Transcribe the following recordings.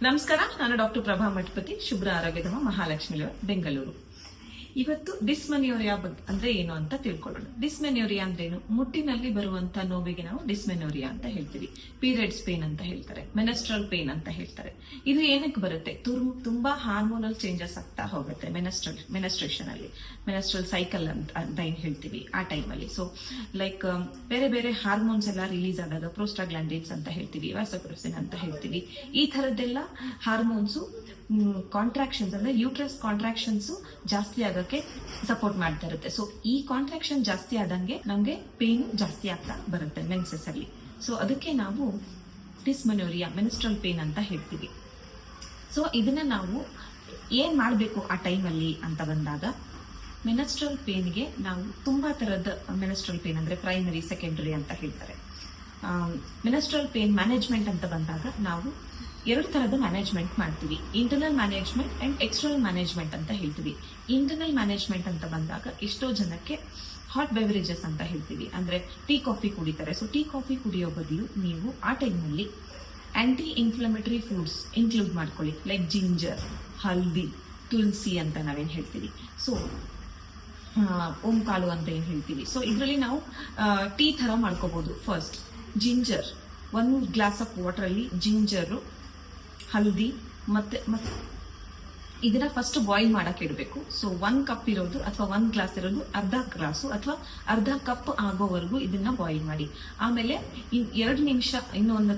ನಮಸ್ಕಾರ, ನಾನು ಡಾಕ್ಟರ್ ಪ್ರಭಾ ಮಠಪತಿ, ಶುಭ್ರ ಆರೋಗ್ಯಧಾಮ, ಮಹಾಲಕ್ಷ್ಮಿ ಬೆಂಗಳೂರು. ಇವತ್ತು ಡಿಸ್ಮೆನ್ಯೂರಿಯಾ ಅಂದ್ರೆ ಏನು ಅಂತ ತಿಳ್ಕೊಳ್ಳೋಣ. ಡಿಸ್ಮೆನ್ಯೂರಿಯಾ ಅಂದ್ರೇನು? ಮುಟ್ಟಿನಲ್ಲಿ ಬರುವಂತ ನೋವಿಗೆ ನಾವು ಡಿಸ್ಮೆನ್ಯೂರಿಯಾ ಅಂತ ಹೇಳ್ತೀವಿ. ಪೀರಿಯಡ್ಸ್ ಪೇನ್ ಅಂತ ಹೇಳ್ತಾರೆ, ಮೆನಸ್ಟ್ರಲ್ ಪೇನ್ ಅಂತ ಹೇಳ್ತಾರೆ. ಇದು ಏನಕ್ಕೆ ಬರುತ್ತೆ? ತುಂಬಾ ಹಾರ್ಮೋನಲ್ ಚೇಂಜಸ್ ಆಗ್ತಾ ಹೋಗುತ್ತೆ ಮೆನಸ್ಟ್ರೇಷನ್ ಅಲ್ಲಿ, ಮೆನಸ್ಟ್ರಲ್ ಸೈಕಲ್ ಅಂತ ಏನ್ ಹೇಳ್ತೀವಿ ಆ ಟೈಮ್ ಅಲ್ಲಿ. ಸೊ ಲೈಕ್ ಬೇರೆ ಬೇರೆ ಹಾರ್ಮೋನ್ಸ್ ಎಲ್ಲ ರಿಲೀಸ್ ಆದಾಗ ಪ್ರೋಸ್ಟಾಗ್ಲಾಂಡಿನ್ಸ್ ಅಂತ ಹೇಳ್ತೀವಿ, ವ್ಯಾಸೋಪ್ರೆಸಿನ್ ಅಂತ ಹೇಳ್ತೀವಿ. ಈ ತರದ್ದೆಲ್ಲ ಹಾರ್ಮೋನ್ಸ್ ಕಾಂಟ್ರಾಕ್ಷನ್ಸ್ ಅಂದ್ರೆ ಯೂಟ್ರಸ್ ಕಾಂಟ್ರಾಕ್ಷನ್ಸ್ ಜಾಸ್ತಿ ಆಗಕ್ಕೆ ಸಪೋರ್ಟ್ ಮಾಡ್ತಾ ಇರುತ್ತೆ. ಸೊ ಈ ಕಾಂಟ್ರಾಕ್ಷನ್ ಜಾಸ್ತಿ ಆದಂಗೆ ನಮ್ಗೆ ಪೇನ್ ಜಾಸ್ತಿ ಆಗ್ತಾ ಬರುತ್ತೆ ಮೆನ್ಸಸ್ ಅಲ್ಲಿ. ಸೊ ಅದಕ್ಕೆ ನಾವು ಡಿಸ್ಮೆನ್ಯೂರಿಯಾ, ಮೆನಸ್ಟ್ರಲ್ ಪೇನ್ ಅಂತ ಹೇಳ್ತೀವಿ. ಸೊ ಇದನ್ನ ನಾವು ಏನ್ ಮಾಡ್ಬೇಕು ಆ ಟೈಮ್ ಅಲ್ಲಿ ಅಂತ ಬಂದಾಗ, ಮೆನಸ್ಟ್ರಲ್ ಪೇನ್ಗೆ ನಾವು ತುಂಬಾ ತರದ ಮೆನಸ್ಟ್ರಲ್ ಪೇನ್ ಅಂದ್ರೆ ಪ್ರೈಮರಿ, ಸೆಕೆಂಡರಿ ಅಂತ ಹೇಳ್ತಾರೆ. ಮೆನಸ್ಟ್ರಲ್ ಪೇನ್ ಮ್ಯಾನೇಜ್ಮೆಂಟ್ ಅಂತ ಬಂದಾಗ ನಾವು ಎರಡು ತರದ ಮ್ಯಾನೇಜ್ಮೆಂಟ್ ಮಾಡ್ತೀವಿ. Internal management and external management ಅಂತ ಹೇಳ್ತೀವಿ. ಇಂಟರ್ನಲ್ ಮ್ಯಾನೇಜ್ಮೆಂಟ್ ಅಂತ ಬಂದಾಗ ಎಷ್ಟೋ ಜನಕ್ಕೆ ಹಾಟ್ ಬೆವರೇಜಸ್ ಅಂತ ಹೇಳ್ತೀವಿ, ಅಂದ್ರೆ ಟೀ ಕಾಫಿ ಕುಡಿತಾರೆ. ಸೊ ಟೀ ಕಾಫಿ ಕುಡಿಯೋ ಬದಲು ನೀವು ಆ ಟೈಮ್ನಲ್ಲಿ ಆಂಟಿ ಇನ್ಫ್ಲಮೇಟರಿ ಫುಡ್ಸ್ ಇನ್ಕ್ಲೂಡ್ ಮಾಡ್ಕೊಳ್ಳಿ, ಲೈಕ್ ಜಿಂಜರ್, ಹಲ್ದಿ, ತುಳಸಿ ಅಂತ ನಾವೇನ್ ಹೇಳ್ತೀವಿ. ಸೊ ಓಂಕಾಳು ಅಂತ ಏನ್ ಹೇಳ್ತೀವಿ. ಸೊ ಇದರಲ್ಲಿ ನಾವು ಟೀ ತರ ಮಾಡ್ಕೋಬಹುದು. First ginger, 1 glass of water ಅಲ್ಲಿ ಜಿಂಜರ್, ಹಲ್ದಿ ಮತ್ತೆ ಇದನ್ನ ಫಸ್ಟ್ ಬಾಯ್ಲ್ ಮಾಡಕ್ ಇಡಬೇಕು. ಸೊ 1 ಕಪ್ ಇರೋದು ಅಥವಾ 1 ಗ್ಲಾಸ್ ಇರೋದು ಅರ್ಧ ಗ್ಲಾಸು ಅಥವಾ ಅರ್ಧ ಕಪ್ ಆಗೋವರೆಗೂ ಇದನ್ನ ಬಾಯ್ಲ್ ಮಾಡಿ. ಆಮೇಲೆ 2 ನಿಮಿಷ ಇನ್ನು ಒಂದು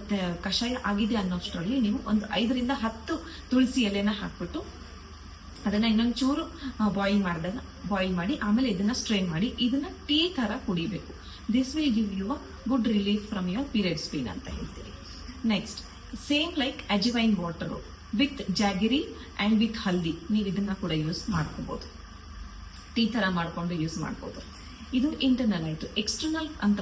ಕಷಾಯ ಆಗಿದೆ ಅನ್ನೋಷ್ಟರಲ್ಲಿ ನೀವು ಒಂದು 5 ರಿಂದ 10 ತುಳಸಿ ಎಲೆನ ಹಾಕ್ಬಿಟ್ಟು ಅದನ್ನ ಇನ್ನೊಂದು ಚೂರು ಬಾಯ್ಲ್ ಮಾಡಿ ಆಮೇಲೆ ಇದನ್ನ ಸ್ಟ್ರೈನ್ ಮಾಡಿ ಇದನ್ನ ಟೀ ತರ ಕುಡಿಬೇಕು. This will give you a good relief from your periods pain ಅಂತ ಹೇಳ್ತೀವಿ. Next same like ajwain water with jaggery and with haldi, ನೀವು ಇದನ್ನ ಕೂಡ ಯೂಸ್ ಮಾಡ್ಕೋಬಹುದು, ಟೀ ತರ ಮಾಡ್ಕೊಂಡು ಯೂಸ್ ಮಾಡ್ಬೋದು. ಇದು ಇಂಟರ್ನಲ್ ಆಯ್ತು. ಎಕ್ಸ್ಟರ್ನಲ್ ಅಂತ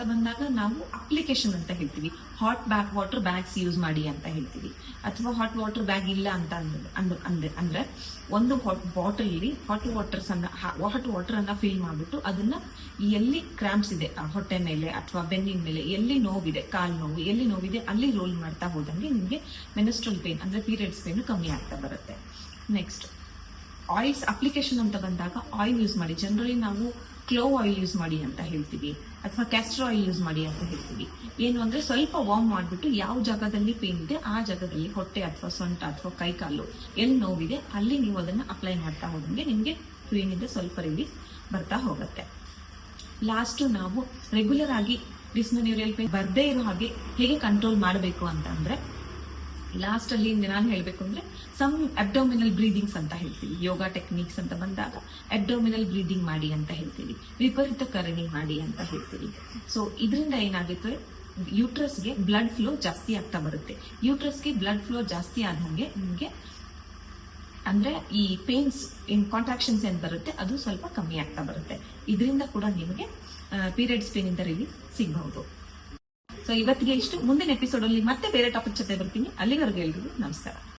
ಬಂದಾಗ ನಾವು ಅಪ್ಲಿಕೇಶನ್ ಅಂತ ಹೇಳ್ತೀವಿ. ಹಾಟ್ ವಾಟರ್ ಬ್ಯಾಗ್ಸ್ ಯೂಸ್ ಮಾಡಿ ಅಂತ ಹೇಳ್ತೀವಿ. ಅಥವಾ ಹಾಟ್ ವಾಟರ್ ಬ್ಯಾಗ್ ಇಲ್ಲ ಅಂತ ಅಂದ್ರೆ ಒಂದು ಬಾಟಲ್ ಅಲ್ಲಿ ಹಾಟ್ ವಾಟರ್ ಅನ್ನ ಫಿಲ್ ಮಾಡ್ಬಿಟ್ಟು ಅದನ್ನ ಎಲ್ಲಿ ಕ್ರಾಂಪ್ಸ್ ಇದೆ ಹೊಟ್ಟೆ ಮೇಲೆ ಅಥವಾ ಬೆನ್ನಿನ ಮೇಲೆ, ಎಲ್ಲಿ ನೋವಿದೆ, ಕಾಲ್ ನೋವು ಎಲ್ಲಿ ನೋವಿದೆ ಅಲ್ಲಿ ರೋಲ್ ಮಾಡ್ತಾ ಹೋದಂಗೆ ನಿಮ್ಗೆ ಮೆನಸ್ಟ್ರಲ್ ಪೇನ್ ಅಂದ್ರೆ ಪೀರಿಯಡ್ಸ್ ಪೇನ್ ಕಮ್ಮಿ ಆಗ್ತಾ ಬರುತ್ತೆ. ನೆಕ್ಸ್ಟ್ ಆಯಿಲ್ಸ್ ಅಪ್ಲಿಕೇಶನ್ ಅಂತ ಬಂದಾಗ ಆಯಿಲ್ ಯೂಸ್ ಮಾಡಿ. ಜನರಲಿ ನಾವು ಕ್ಲೋವ್ ಆಯಿಲ್ ಯೂಸ್ ಮಾಡಿ ಅಂತ ಹೇಳ್ತೀವಿ ಅಥವಾ ಕ್ಯಾಸ್ಟರ್ ಆಯಿಲ್ ಯೂಸ್ ಮಾಡಿ ಅಂತ ಹೇಳ್ತೀವಿ. ಏನು ಅಂದ್ರೆ ಸ್ವಲ್ಪ ವಾರ್ಮ್ ಮಾಡ್ಬಿಟ್ಟು ಯಾವ ಜಾಗದಲ್ಲಿ ಪೇನ್ ಇದೆ ಆ ಜಾಗದಲ್ಲಿ ಹೊಟ್ಟೆ ಅಥವಾ ಸೊಂಟ ಅಥವಾ ಕೈಕಾಲು ಎಲ್ಲಿ ನೋವಿದೆ ಅಲ್ಲಿ ನೀವು ಅದನ್ನ ಅಪ್ಲೈ ಮಾಡ್ತಾ ಹೋದಂಗೆ ನಿಮ್ಗೆ ಪೇನ್ ಇದೆ ಸ್ವಲ್ಪ ರಿಲೀಫ್ ಬರ್ತಾ ಹೋಗುತ್ತೆ. ಲಾಸ್ಟ್ ನಾವು ರೆಗ್ಯುಲರ್ ಆಗಿ ಡಿಸ್ಮೆನ್ಯೂರಿಯಲ್ ಪೇನ್ ಬರ್ದೇ ಇರೋ ಹಾಗೆ ಹೇಗೆ ಕಂಟ್ರೋಲ್ ಮಾಡಬೇಕು ಅಂತ ಅಂದ್ರೆ, ಲಾಸ್ಟ್ ಅಲ್ಲಿ ನಾನು ಹೇಳ್ಬೇಕು ಅಂದ್ರೆ ಸಮ್ ಅಬ್ಡೋಮಿನಲ್ ಬ್ರೀದಿಂಗ್ಸ್ ಅಂತ ಹೇಳ್ತೀವಿ. ಯೋಗ ಟೆಕ್ನಿಕ್ಸ್ ಅಂತ ಬಂದಾಗ ಅಬ್ಡೋಮಿನಲ್ ಬ್ರೀದಿಂಗ್ ಮಾಡಿ ಅಂತ ಹೇಳ್ತೀವಿ, ವಿಪರೀತ ಕರಣಿ ಮಾಡಿ ಅಂತ ಹೇಳ್ತೀವಿ. ಸೊ ಇದರಿಂದ ಏನಾಗುತ್ತೆ, ಯೂಟ್ರಸ್ಗೆ ಬ್ಲಡ್ ಫ್ಲೋ ಜಾಸ್ತಿ ಆಗ್ತಾ ಬರುತ್ತೆ. ಯೂಟ್ರಸ್ಗೆ ಬ್ಲಡ್ ಫ್ಲೋ ಜಾಸ್ತಿ ಆದಂಗೆ ನಿಮಗೆ ಅಂದ್ರೆ ಈ ಪೇನ್ಸ್ ಕಾಂಟ್ರಾಕ್ಷನ್ಸ್ ಏನ್ ಬರುತ್ತೆ ಅದು ಸ್ವಲ್ಪ ಕಮ್ಮಿ ಆಗ್ತಾ ಬರುತ್ತೆ. ಇದರಿಂದ ಕೂಡ ನಿಮಗೆ ಪೀರಿಯಡ್ಸ್ ಪೇನ್ ಇಂದ ರಿಲೀಫ್ ಸಿಗಬಹುದು. ಸೊ ಇವತ್ತಿಗೆ ಇಷ್ಟು. ಮುಂದಿನ ಎಪಿಸೋಡ್ ಅಲ್ಲಿ ಮತ್ತೆ ಬೇರೆ ಟಾಪಿಕ್ ಜೊತೆ ಬರ್ತೀನಿ. ಅಲ್ಲಿವರೆಗೂ ಎಲ್ರಿಗೂ ನಮಸ್ಕಾರ.